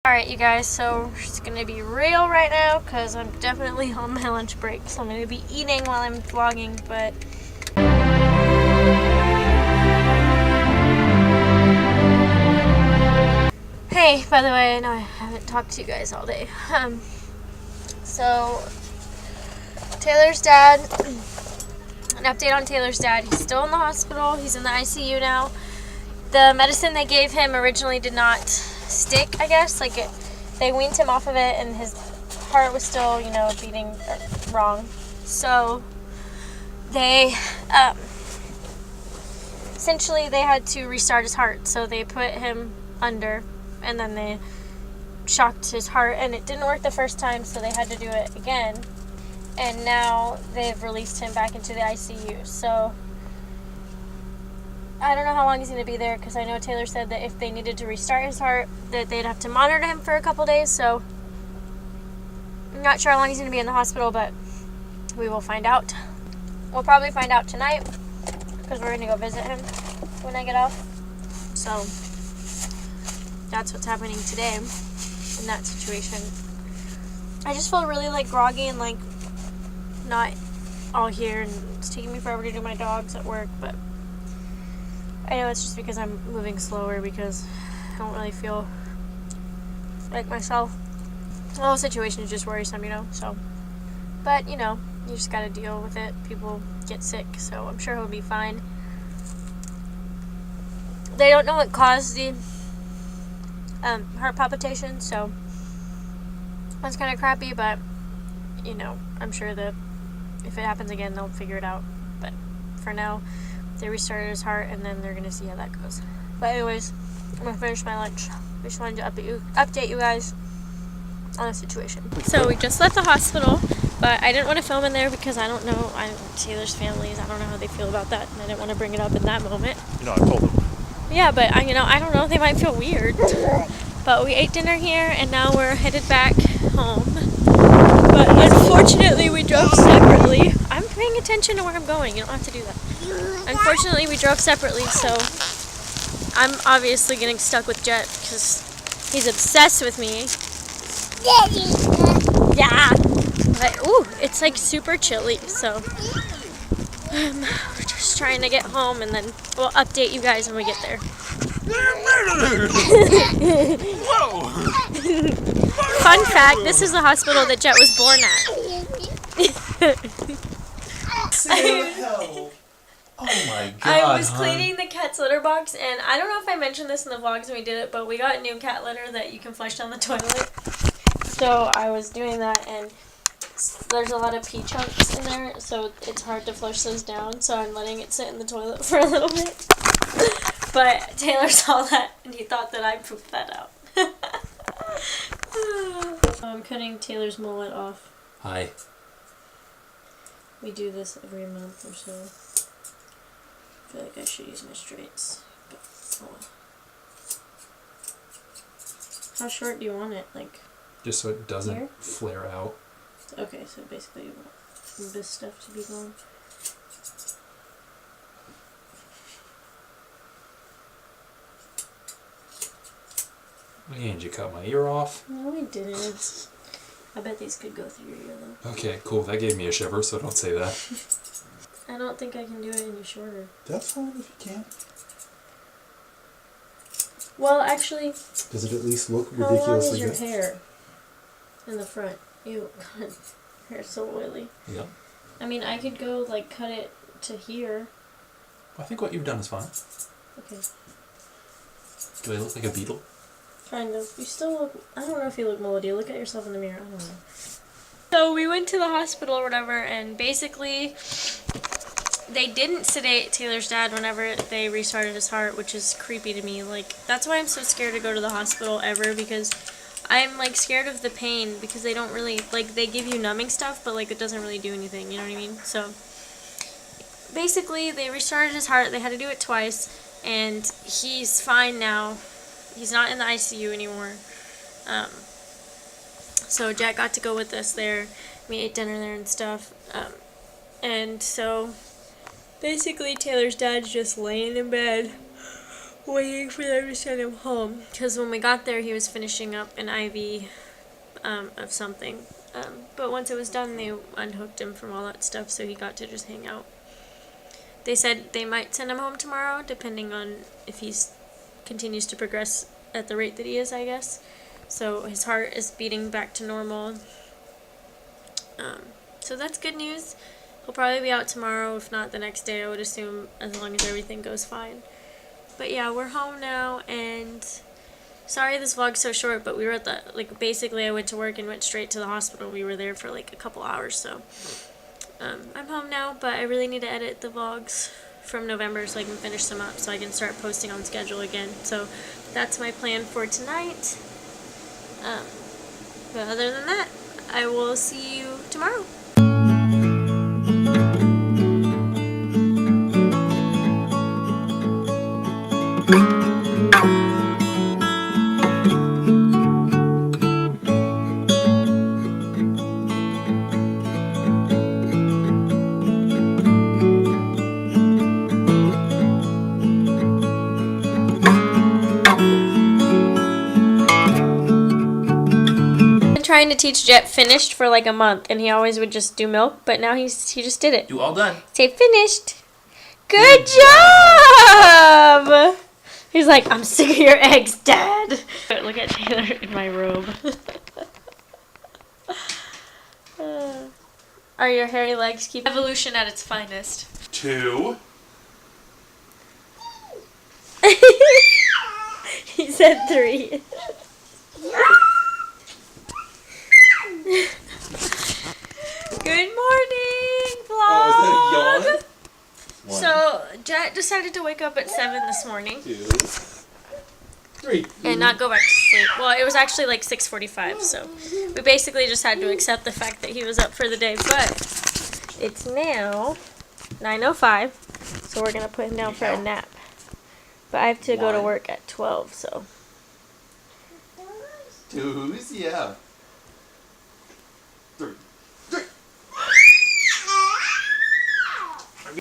Alright, you guys, so it's gonna be real right now because I'm definitely on my lunch break, so I'm gonna be eating while I'm vlogging, but hey, by the way, I know I haven't talked to you guys all day. So Taylor's dad, an update on Taylor's dad. He's still in the hospital. He's in the ICU now. The medicine they gave him originally did not stick, I guess. Like, they weaned him off of it, and his heart was still, beating wrong. So they, essentially, they had to restart his heart. So they put him under, and then they shocked his heart, and it didn't work the first time, so they had to do it again. And now they've released him back into the ICU. So I don't know how long he's going to be there, because I know Taylor said that if they needed to restart his heart, that they'd have to monitor him for a couple days. So I'm not sure how long he's going to be in the hospital, but we will find out. We'll probably find out tonight, because we're going to go visit him when I get off. So that's what's happening today in that situation. I just feel really groggy and not all here, and it's taking me forever to do my dogs at work, but I know it's just because I'm moving slower, because I don't really feel like myself. The whole situation is just worrisome, so. But, you just gotta deal with it. People get sick, so I'm sure he'll be fine. They don't know what caused the heart palpitation, so that's kind of crappy, but, I'm sure that if it happens again, they'll figure it out. But for now, they restarted his heart, and then they're gonna see how that goes. But anyways, I'm gonna finish my lunch. I just wanted to update you guys on the situation. So we just left the hospital, but I didn't want to film in there because I don't know Taylor's families. I don't know how they feel about that, and I didn't want to bring it up in that moment. I told them. Yeah, but I don't know. They might feel weird. But we ate dinner here, and now we're headed back home. But unfortunately, we drove separately. I'm paying attention to where I'm going. You don't have to do that. Unfortunately, we drove separately, so I'm obviously getting stuck with Jet because he's obsessed with me. Yeah. But, ooh, it's super chilly, so we're just trying to get home, and then we'll update you guys when we get there. Whoa! Fun fact, this is the hospital that Jet was born at. Oh my god. I was cleaning the cat's litter box, and I don't know if I mentioned this in the vlogs when we did it, but we got a new cat litter that you can flush down the toilet. So I was doing that, and there's a lot of pee chunks in there, so it's hard to flush those down, so I'm letting it sit in the toilet for a little bit. But Taylor saw that, and he thought that I pooped that out. I'm cutting Taylor's mullet off. Hi. We do this every month or so. I feel like I should use my straights, but oh well. How short do you want it? Just so it doesn't here? flare out. Okay, so basically you want this stuff to be gone. And you cut my ear off? No, I didn't. I bet these could go through your ear though. Okay, cool. That gave me a shiver, so don't say that. I don't think I can do it any shorter. That's fine if you can. Well, actually, Does it at least look how long ridiculously is your good? hair in the front? Ew, God, your hair's so oily. Yeah. I mean, I could go cut it to here. I think what you've done is fine. Okay. Do I look like a beetle? Kind of. You still look, I don't know if you look moldy. Look at yourself in the mirror. I don't know. So we went to the hospital or whatever, and basically they didn't sedate Taylor's dad whenever they restarted his heart, which is creepy to me. That's why I'm so scared to go to the hospital ever, because I'm scared of the pain, because they don't really, they give you numbing stuff, but it doesn't really do anything, you know what I mean? So basically they restarted his heart. They had to do it twice, and he's fine now. He's not in the ICU anymore. So Jack got to go with us there. We ate dinner there and stuff. And so basically Taylor's dad's just laying in bed waiting for them to send him home. Because when we got there, he was finishing up an IV of something. But once it was done, they unhooked him from all that stuff, so he got to just hang out. They said they might send him home tomorrow, depending on if he continues to progress at the rate that he is, I guess. So his heart is beating back to normal. So that's good news. He'll probably be out tomorrow, if not the next day, I would assume, as long as everything goes fine. But yeah, we're home now, and sorry this vlog's so short, but we were at the, basically I went to work and went straight to the hospital. We were there for a couple hours, so I'm home now, but I really need to edit the vlogs from November so I can finish them up so I can start posting on schedule again. So that's my plan for tonight. But other than that, I will see you tomorrow. Trying to teach Jet finished for a month, and he always would just do milk, but now he just did it. You all done. Say finished. Good job! He's like, I'm sick of your eggs, Dad. Look at Taylor in my robe. Are your hairy legs keep evolution at its finest? 2. He said 3. Good morning, vlog! Oh, is that a yawn? 1, So, Jet decided to wake up at 7 this morning. 2, 3. And not go back to sleep. Well, it was actually 6:45, so we basically just had to accept the fact that he was up for the day. But it's now 9:05, so we're going to put him down for a nap. But I have to go to work at 12, so. 2's, yeah. 3.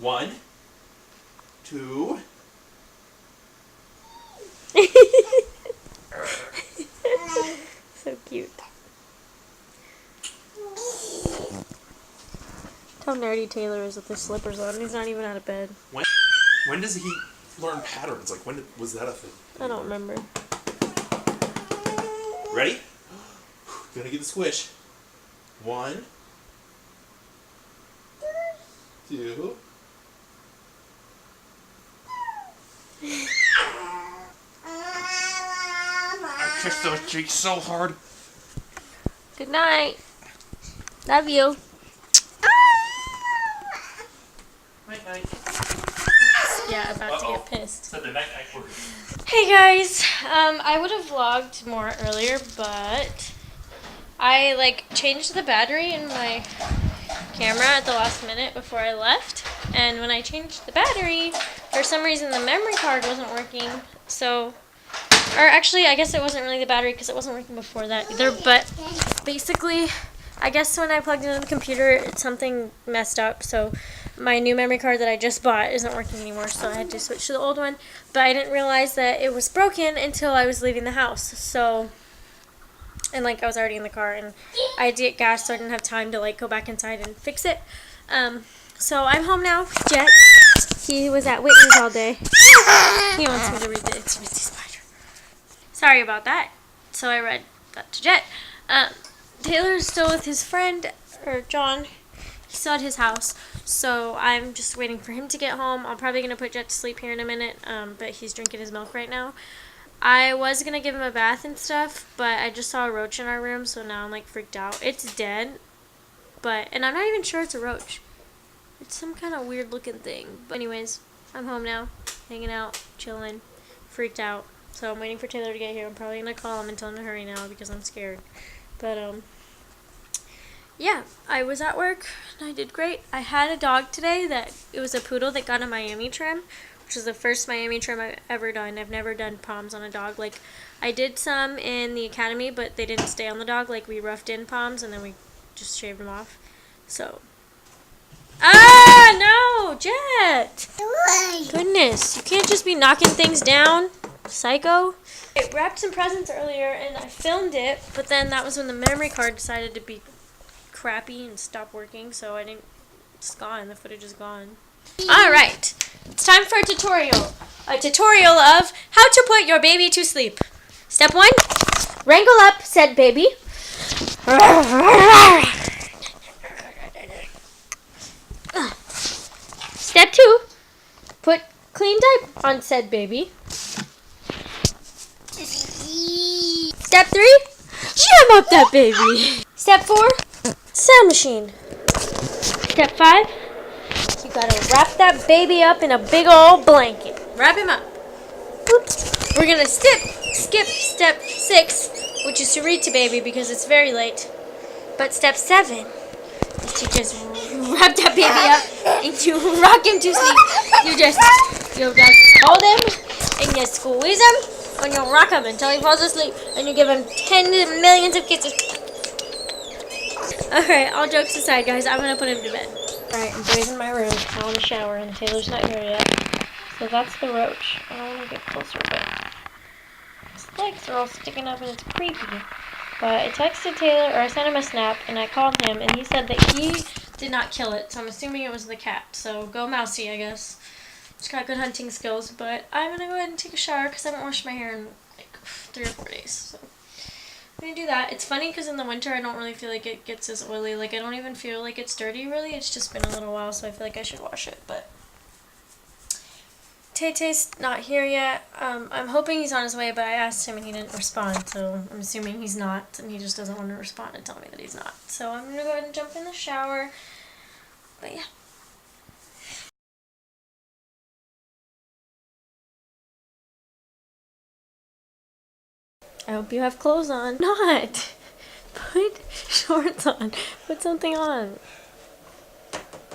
1, 2. So cute. How nerdy Taylor is with his slippers on. He's not even out of bed. When does he learn patterns? When was that a thing? I don't remember. Ready? Gonna get the squish. 1, 2. I kissed those cheeks so hard. Good night. Love you. Night night. Yeah, about to get pissed. Said the night word. Hey guys, I would have vlogged more earlier, but I changed the battery in my camera at the last minute before I left, and when I changed the battery, for some reason the memory card wasn't working. So, or actually, I guess it wasn't really the battery because it wasn't working before that either. But basically, I guess when I plugged into the computer, something messed up. So my new memory card that I just bought isn't working anymore, so I had to switch to the old one. But I didn't realize that it was broken until I was leaving the house. So, and I was already in the car, and I had to get gas, so I didn't have time to go back inside and fix it. So I'm home now. Jet, he was at Whitney's all day. He wants me to read the Itsy Bitsy Spider. Sorry about that. So I read that to Jet. Taylor's still with his friend, or John. He's still at his house, so I'm just waiting for him to get home. I'm probably going to put Jet to sleep here in a minute, but he's drinking his milk right now. I was going to give him a bath and stuff, but I just saw a roach in our room, so now I'm freaked out. It's dead, and I'm not even sure it's a roach. It's some kind of weird looking thing. But anyways, I'm home now, hanging out, chilling, freaked out. So I'm waiting for Taylor to get here. I'm probably going to call him and tell him to hurry now because I'm scared. But, yeah, I was at work and I did great. I had a dog today it was a poodle that got a Miami trim, which is the first Miami trim I've ever done. I've never done palms on a dog. I did some in the academy, but they didn't stay on the dog. We roughed in palms and then we just shaved them off. So, no, Jet. Goodness, you can't just be knocking things down, psycho. I wrapped some presents earlier and I filmed it, but then that was when the memory card decided to be crappy and stop working, so I didn't. It's gone. The footage is gone. All right, it's time for a tutorial. A tutorial of how to put your baby to sleep. Step 1, wrangle up said baby. Step 2, put clean diaper on said baby. Step 3, jam up that baby. Step 4, sound machine. Step 5, you gotta wrap that baby up in a big old blanket. Wrap him up. Oops. We're gonna skip step 6, which is to read to baby because it's very late. But step 7 is to just wrap that baby up and to rock him to sleep. You just hold him and you squeeze him and you rock him until he falls asleep and you give him tens of millions of kisses. Alright, all jokes aside, guys, I'm gonna put him to bed. Alright, I'm bathing my room, now in the shower, and Taylor's not here yet. So that's the roach. I don't want to get closer, but his legs are all sticking up and it's creepy. But I texted Taylor, or I sent him a snap, and I called him, and he said that he did not kill it, so I'm assuming it was the cat. So go Mousy, I guess. She's got good hunting skills, but I'm gonna go ahead and take a shower because I haven't washed my hair in like 3 or 4 days. So I'm gonna do that. It's funny because in the winter I don't really feel like it gets as oily. Like I don't even feel like it's dirty really. It's just been a little while, so I feel like I should wash it. But Tay-Tay's not here yet. I'm hoping he's on his way, but I asked him and he didn't respond, so I'm assuming he's not, and he just doesn't want to respond and tell me that he's not. So I'm gonna go ahead and jump in the shower. But yeah. I hope you have clothes on. Not! Put shorts on. Put something on.